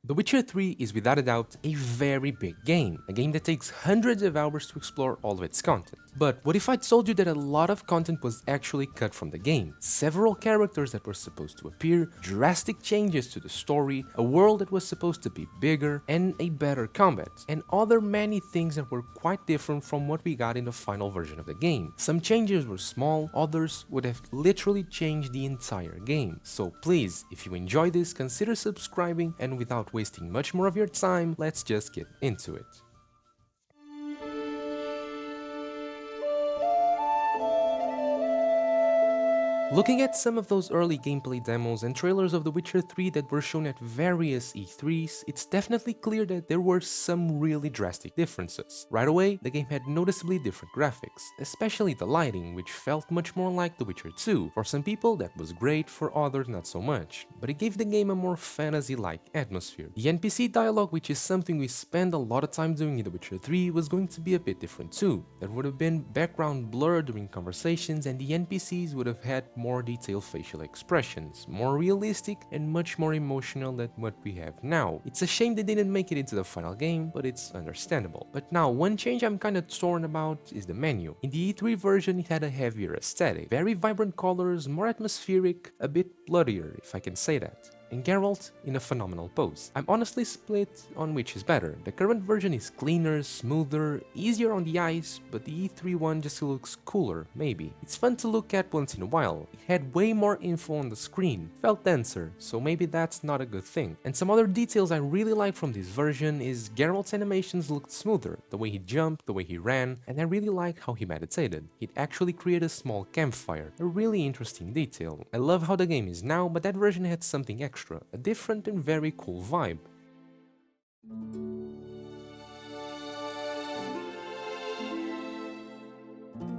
The Witcher 3 is without a doubt a very big game, a game that takes hundreds of hours to explore all of its content. But what if I told you that a lot of content was actually cut from the game? Several characters that were supposed to appear, drastic changes to the story, a world that was supposed to be bigger, and a better combat, and other many things that were quite different from what we got in the final version of the game. Some changes were small, others would have literally changed the entire game. So please, if you enjoy this, consider subscribing, and without wasting much more of your time, let's just get into it. Looking at some of those early gameplay demos and trailers of The Witcher 3 that were shown at various E3s, it's definitely clear that there were some really drastic differences. Right away, the game had noticeably different graphics, especially the lighting, which felt much more like The Witcher 2. For some people that was great, for others not so much, but it gave the game a more fantasy-like atmosphere. The NPC dialogue, which is something we spend a lot of time doing in The Witcher 3, was going to be a bit different too. There would have been background blur during conversations, and the NPCs would have had more detailed facial expressions, more realistic and much more emotional than what we have now. It's a shame they didn't make it into the final game, but it's understandable. But now, one change I'm kinda torn about is the menu. In the E3 version, it had a heavier aesthetic, very vibrant colors, more atmospheric, a bit bloodier, if I can say that, and Geralt in a phenomenal pose. I'm honestly split on which is better. The current version is cleaner, smoother, easier on the eyes, but the E3 one just looks cooler, maybe. It's fun to look at once in a while. It had way more info on the screen, felt denser, so maybe that's not a good thing. And some other details I really like from this version is Geralt's animations looked smoother, the way he jumped, the way he ran, and I really like how he meditated. He'd actually create a small campfire, a really interesting detail. I love how the game is now, but that version had something extra, a different and very cool vibe.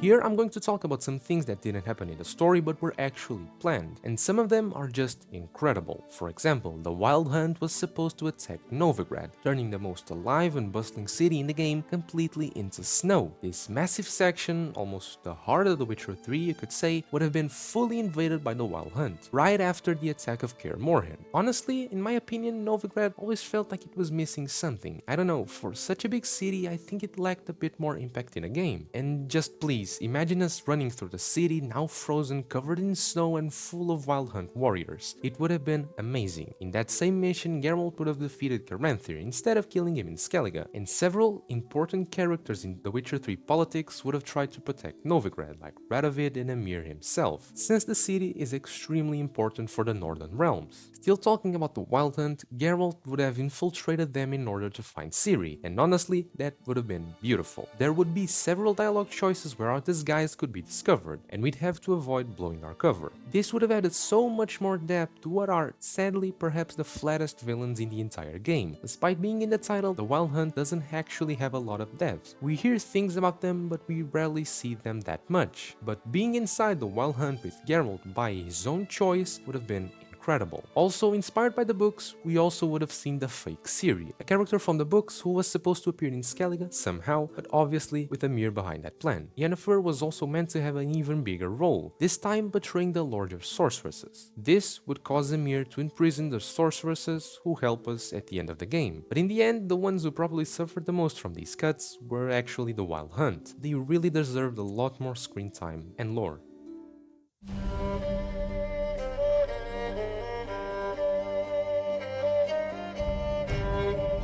Here I'm going to talk about some things that didn't happen in the story but were actually planned, and some of them are just incredible. For example, the Wild Hunt was supposed to attack Novigrad, turning the most alive and bustling city in the game completely into snow. This massive section, almost the heart of The Witcher 3 you could say, would have been fully invaded by the Wild Hunt, right after the attack of Kaer Morhen. Honestly, in my opinion, Novigrad always felt like it was missing something. I don't know, for such a big city, I think it lacked a bit more impact in the game. And just please, imagine us running through the city, now frozen, covered in snow and full of Wild Hunt warriors. It would have been amazing. In that same mission, Geralt would have defeated Caranthir instead of killing him in Skellige, and several important characters in The Witcher 3 politics would have tried to protect Novigrad, like Radovid and Emir himself, since the city is extremely important for the Northern Realms. Still talking about the Wild Hunt, Geralt would have infiltrated them in order to find Ciri, and honestly, that would have been beautiful. There would be several dialogue choices where our disguise could be discovered, and we'd have to avoid blowing our cover. This would have added so much more depth to what are, sadly, perhaps the flattest villains in the entire game. Despite being in the title, the Wild Hunt doesn't actually have a lot of depth. We hear things about them, but we rarely see them that much. But being inside the Wild Hunt with Geralt by his own choice would have been incredible. Also inspired by the books, we also would have seen the fake Ciri, a character from the books who was supposed to appear in Skellige somehow, but obviously with Emir behind that plan. Yennefer was also meant to have an even bigger role, this time betraying the Lord of Sorceresses. This would cause Emir to imprison the sorceresses who help us at the end of the game. But in the end, the ones who probably suffered the most from these cuts were actually the Wild Hunt. They really deserved a lot more screen time and lore.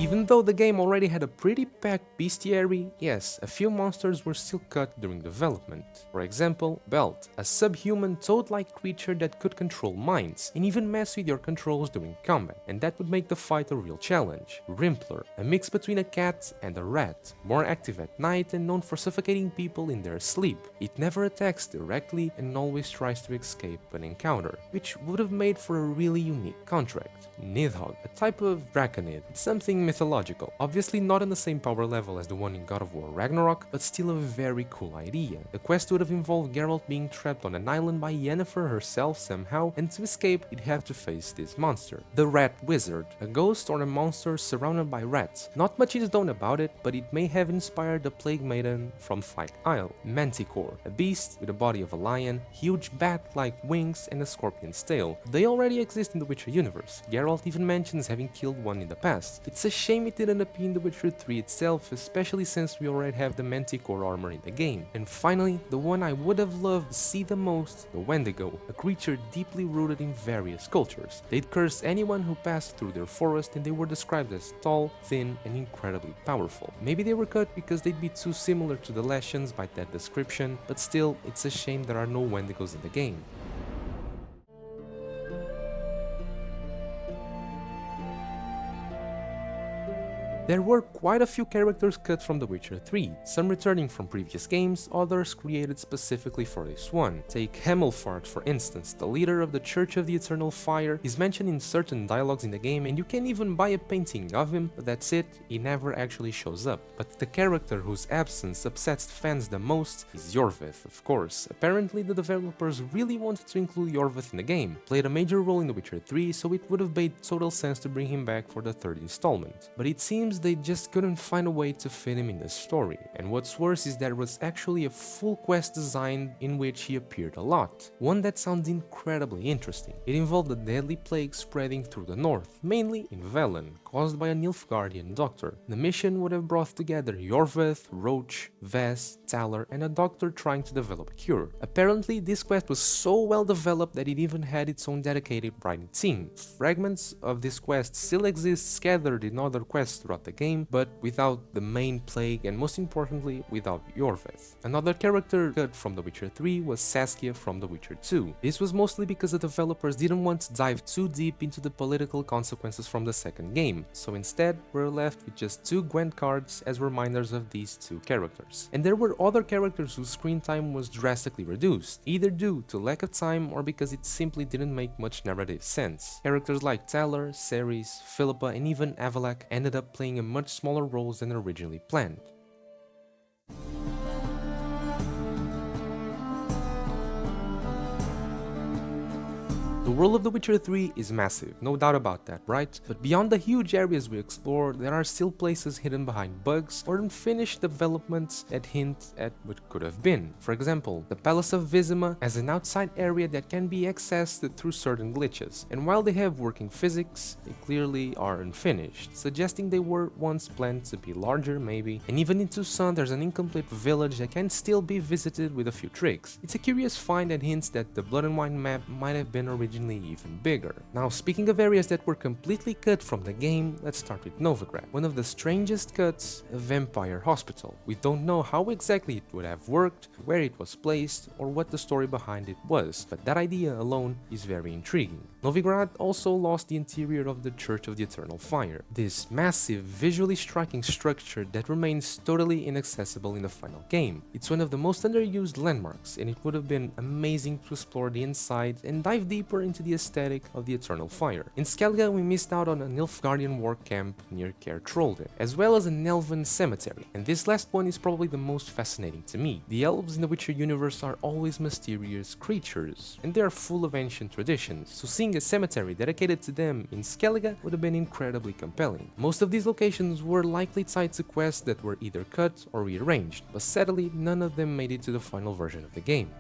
Even though the game already had a pretty packed bestiary, yes, a few monsters were still cut during development. For example, Belt, a subhuman toad-like creature that could control minds, and even mess with your controls during combat, and that would make the fight a real challenge. Rimpler, a mix between a cat and a rat, more active at night and known for suffocating people in their sleep. It never attacks directly and always tries to escape an encounter, which would have made for a really unique contract. Nidhogg, a type of draconid, something something mythological. Obviously not on the same power level as the one in God of War Ragnarok, but still a very cool idea. The quest would have involved Geralt being trapped on an island by Yennefer herself somehow, and to escape he'd have to face this monster, the Rat Wizard, a ghost or a monster surrounded by rats. Not much is known about it, but it may have inspired the Plague Maiden from Fight Isle, Manticore, a beast with the body of a lion, huge bat-like wings and a scorpion's tail. They already exist in the Witcher universe. Geralt even mentions having killed one in the past. It's a shame it didn't appear in The Witcher 3 itself, especially since we already have the Manticore armor in the game. And finally, the one I would have loved to see the most, the Wendigo, a creature deeply rooted in various cultures. They'd curse anyone who passed through their forest, and they were described as tall, thin, and incredibly powerful. Maybe they were cut because they'd be too similar to the Lashans by that description, but still, it's a shame there are no Wendigos in the game. There were quite a few characters cut from The Witcher 3, some returning from previous games, others created specifically for this one. Take Hemmelfart for instance, the leader of the Church of the Eternal Fire is mentioned in certain dialogues in the game, and you can even buy a painting of him, but that's it, he never actually shows up. But the character whose absence upsets fans the most is Yorvith, of course. Apparently the developers really wanted to include Yorvith in the game, played a major role in The Witcher 3, so it would have made total sense to bring him back for the third installment. But it seems they just couldn't find a way to fit him in the story, and what's worse is there was actually a full quest designed in which he appeared a lot, one that sounds incredibly interesting. It involved a deadly plague spreading through the north, mainly in Velen, caused by a Nilfgaardian doctor. The mission would have brought together Yorvith, Roach, Vess, Talar, and a doctor trying to develop a cure. Apparently this quest was so well developed that it even had its own dedicated writing team. Fragments of this quest still exist scattered in other quests throughout the game, but without the main plague and most importantly without Yorvith. Another character cut from The Witcher 3 was Saskia from The Witcher 2. This was mostly because the developers didn't want to dive too deep into the political consequences from the second game, so instead we're left with just 2 Gwent cards as reminders of these 2 characters. And there were other characters whose screen time was drastically reduced, either due to lack of time or because it simply didn't make much narrative sense. Characters like Talar, Ceres, Philippa, and even Avalak ended up playing a much smaller roles than originally planned. The world of The Witcher 3 is massive, no doubt about that, right? But beyond the huge areas we explore, there are still places hidden behind bugs or unfinished developments that hint at what could have been. For example, the Palace of Vizima has an outside area that can be accessed through certain glitches, and while they have working physics, they clearly are unfinished, suggesting they were once planned to be larger maybe. And even in Tucson there's an incomplete village that can still be visited with a few tricks. It's a curious find that hints that the Blood and Wine map might have been originally even bigger. Now, speaking of areas that were completely cut from the game, let's start with Novigrad, one of the strangest cuts, a vampire hospital. We don't know how exactly it would have worked, where it was placed, or what the story behind it was, but that idea alone is very intriguing. Novigrad also lost the interior of the Church of the Eternal Fire, this massive, visually striking structure that remains totally inaccessible in the final game. It's one of the most underused landmarks, and it would have been amazing to explore the inside and dive deeper into the aesthetic of the Eternal Fire. In Skellige we missed out on a Nilfgaardian war camp near Caer Trolde, as well as an elven cemetery, and this last one is probably the most fascinating to me. The elves in the Witcher universe are always mysterious creatures, and they are full of ancient traditions, so seeing a cemetery dedicated to them in Skellige would have been incredibly compelling. Most of these locations were likely tied to quests that were either cut or rearranged, but sadly none of them made it to the final version of the game.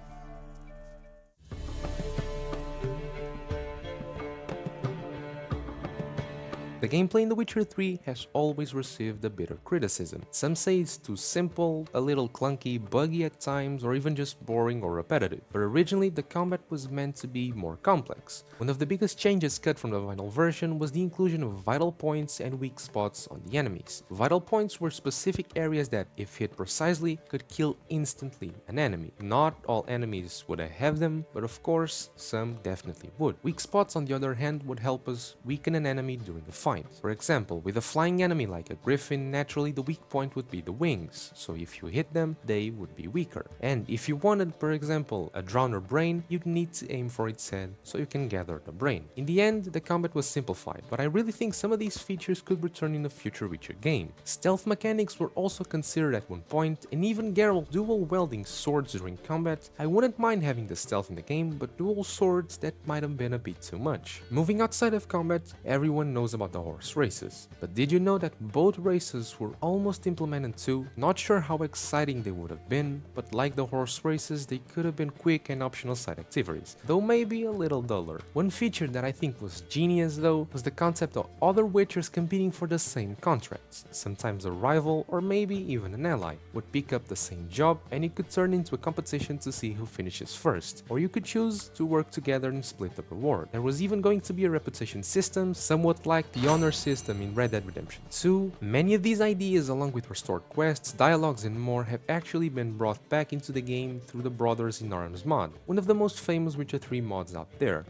The gameplay in The Witcher 3 has always received a bit of criticism. Some say it's too simple, a little clunky, buggy at times, or even just boring or repetitive. But originally the combat was meant to be more complex. One of the biggest changes cut from the final version was the inclusion of vital points and weak spots on the enemies. Vital points were specific areas that, if hit precisely, could kill instantly an enemy. Not all enemies would have them, but of course, some definitely would. Weak spots on the other hand would help us weaken an enemy during a fight. point. For example, with a flying enemy like a griffin, naturally the weak point would be the wings, so if you hit them, they would be weaker. And if you wanted, for example, a drowner brain, you'd need to aim for its head so you can gather the brain. In the end, the combat was simplified, but I really think some of these features could return in a future Witcher game. Stealth mechanics were also considered at one point, and even Geralt dual wielding swords during combat. I wouldn't mind having the stealth in the game, but dual swords, that might have been a bit too much. Moving outside of combat, everyone knows about the horse races, but did you know that both races were almost implemented too? Not sure how exciting they would have been, but like the horse races, they could have been quick and optional side activities, though maybe a little duller. One feature that I think was genius though was the concept of other Witchers competing for the same contracts. Sometimes a rival or maybe even an ally would pick up the same job and it could turn into a competition to see who finishes first, or you could choose to work together and split the reward. There was even going to be a reputation system, somewhat like the honor system in Red Dead Redemption 2. Many of these ideas, along with restored quests, dialogues and more, have actually been brought back into the game through the Brothers in Arms mod, one of the most famous Witcher 3 mods out there.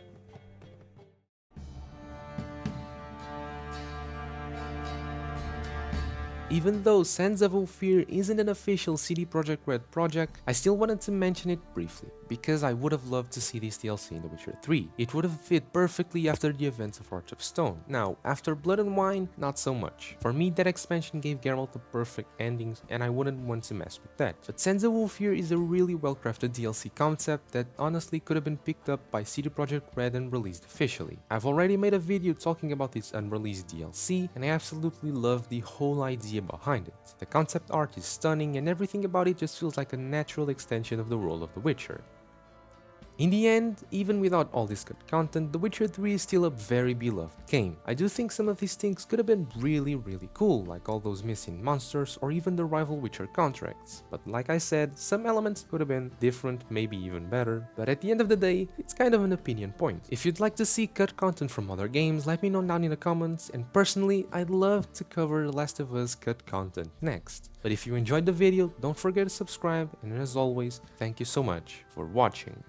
Even though Sands of Ulfir isn't an official CD Projekt Red project, I still wanted to mention it briefly, because I would have loved to see this DLC in The Witcher 3. It would have fit perfectly after the events of Heart of Stone. Now, after Blood and Wine, not so much. For me, that expansion gave Geralt the perfect endings, and I wouldn't want to mess with that. But Sands of Ulfir is a really well-crafted DLC concept that honestly could have been picked up by CD Projekt Red and released officially. I've already made a video talking about this unreleased DLC, and I absolutely love the whole idea behind it. The concept art is stunning and everything about it just feels like a natural extension of the world of The Witcher. In the end, even without all this good content, The Witcher 3 is still a very beloved game. I do think some of these things could have been really cool, like all those missing monsters or even the rival Witcher contracts. But like I said, some elements could have been different, maybe even better, but at the end of the day, it's kind of an opinion point. If you'd like to see cut content from other games, let me know down in the comments, and personally, I'd love to cover The Last of Us cut content next. But if you enjoyed the video, don't forget to subscribe, and as always, thank you so much for watching.